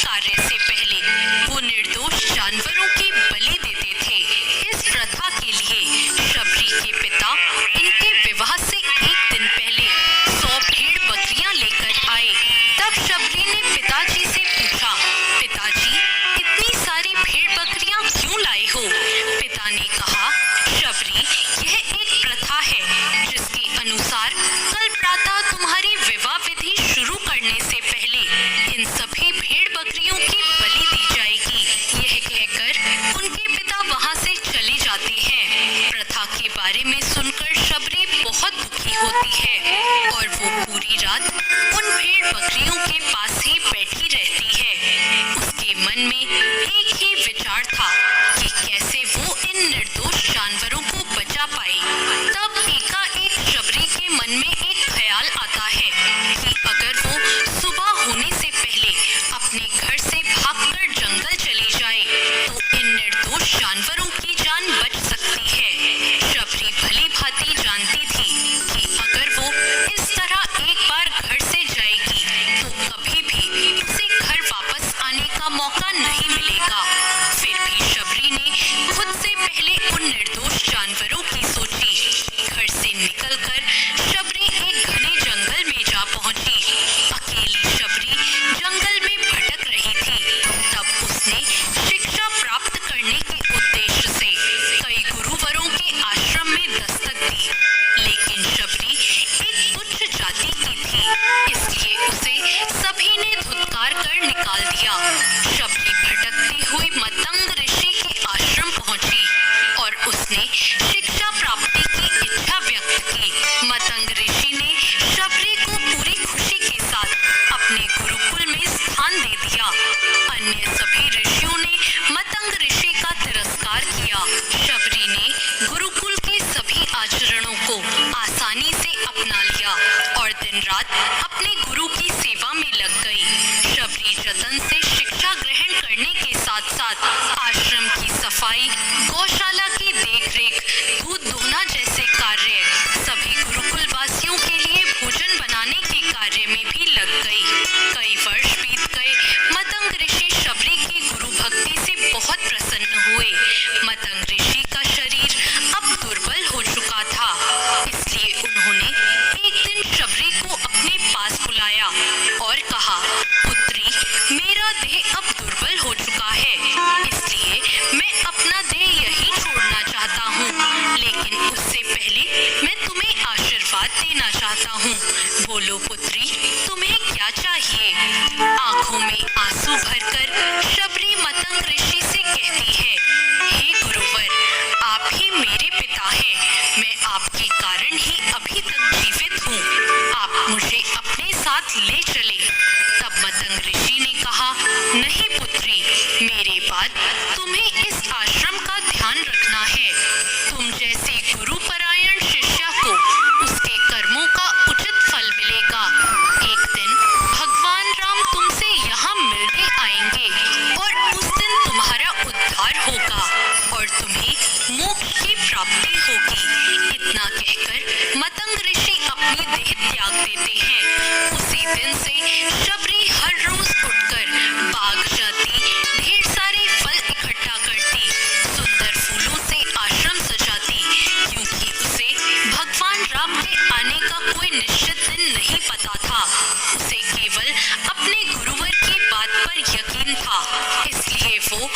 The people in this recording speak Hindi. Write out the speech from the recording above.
कार्य से पहले वो निर्दोष जानवरों की बलि देते थे। इस प्रथा के लिए शबरी के पिता इनके विवाह से एक दिन पहले 100 भेड़ बकरियां लेकर आए। तब शबरी ने पिताजी से पूछा, पिताजी इतनी सारी भेड़ बकरियां क्यों लाए हो? पिता ने कहा, शबरी यह एक प्रथा है जिसके अनुसार कल प्रातः तुम्हारी विवाह विधि शुरू करने से पहले इन सभी भेड़ बकरियों की बलि दी जाएगी। यह कहकर उनके पिता वहां से चले जाते हैं। प्रथा के बारे में सुनकर शबरी बहुत दुखी होती है और वो पूरी रात उन भेड़ बकरियों के पास ही बैठी रहती है। उसके मन में एक ही विचार था कि कैसे वो इन निर्दोष जानवरों को बचा पाए। तब एकाएक शबरी के मन में एक ख्याल आता है कि अगर वो सुबह होने से पहले अपने घर से भागकर जंगल चली जाए तो इन निर्दोष जानवरों की जान बच सकती है। शबरी भली भांति जानती थी कि अगर वो इस तरह एक बार घर से जाएगी तो कभी भी उसे घर वापस आने का मौका नहीं मिलेगा। फिर भी शबरी ने खुद से पहले उन निर्दोष जानवरों की सोची। घर से निकलकर शबरी एक घने जंगल में जा पहुंची। अकेली शबरी जंगल में भटक रही थी। तब उसने शिक्षा प्राप्त करने के उद्देश्य से कई गुरुवरों के आश्रम में दस्तक दी, लेकिन शबरी एक तुच्छ जाति की थी, इसलिए उसे सभी ने धुतकार कर निकाल दिया। शबरी भटकती हुई मतंग ऋषि के आश्रम पहुंची और उसने शिक्षा प्राप्ति की इच्छा व्यक्त की। मतंग ऋषि ने शबरी को पूरी खुशी के साथ अपने गुरुकुल में स्थान दे दिया। अन्य सभी ऋषियों ने मतंग ऋषि का तिरस्कार किया। शबरी ने गुरुकुल के सभी आचरणों को आसानी से अपना लिया और दिन रात अपने गुरु की सेवा में लग गई। शबरी जतन से शिक्षा ग्रहण करने के साथ साथ आश्रम की सफाई, गौशाला की देखरेख, दूध दोहना जैसे कार्य, सभी गुरुकुल वासियों के लिए भोजन बनाने के कार्य में भी लग गई। कई वर्ष बीत गए। मतंग ऋषि शबरी की गुरु भक्ति से बहुत प्रसन्न हुए। मतंग ऋषि का शरीर अब दुर्बल हो चुका था, इसलिए उन्होंने एक दिन शबरी को अपने पास बुलाया और कहा, पुत्री, मेरा देह अब दुर्बल हो चुका है, इसलिए मैं अपना देह यहीं छोड़ना चाहता हूँ, लेकिन उससे पहले मैं तुम्हें आशीर्वाद देना चाहता हूँ। बोलो पुत्री, तुम्हें क्या चाहिए? आंखों में आंसू भरकर शबरी मतंग ऋषि से कहती है, हे गुरुवर, आप ही मेरे पिता हैं। मैं आपके कारण ही अभी तक जीवित हूँ। आप मुझे अपने साथ ले चले। तब मतंग ऋषि ने कहा, नहीं पुत्री, मेरे बाद तुम्हें इस आश्रम का ध्यान रखना है। तुम जैसे गुरुपरायण शिष्य को उसके कर्मों का उचित फल मिलेगा। एक दिन भगवान राम तुमसे यहाँ मिलने आएंगे और उस दिन तुम्हारा उद्धार होगा और तुम्हें मोक्ष की प्राप्ति होगी। इतना कहकर मतंग ऋषि अपनी देह त्याग देते हैं। उसी दिन से शबरी हर रोज उठकर बाग जाती, ढेर सारे फल इकट्ठा करती, सुंदर फूलों से आश्रम सजाती, क्योंकि उसे भगवान राम के आने का कोई निश्चित दिन नहीं पता था। उसे केवल अपने गुरुवर की बात पर यकीन था, इसलिए वो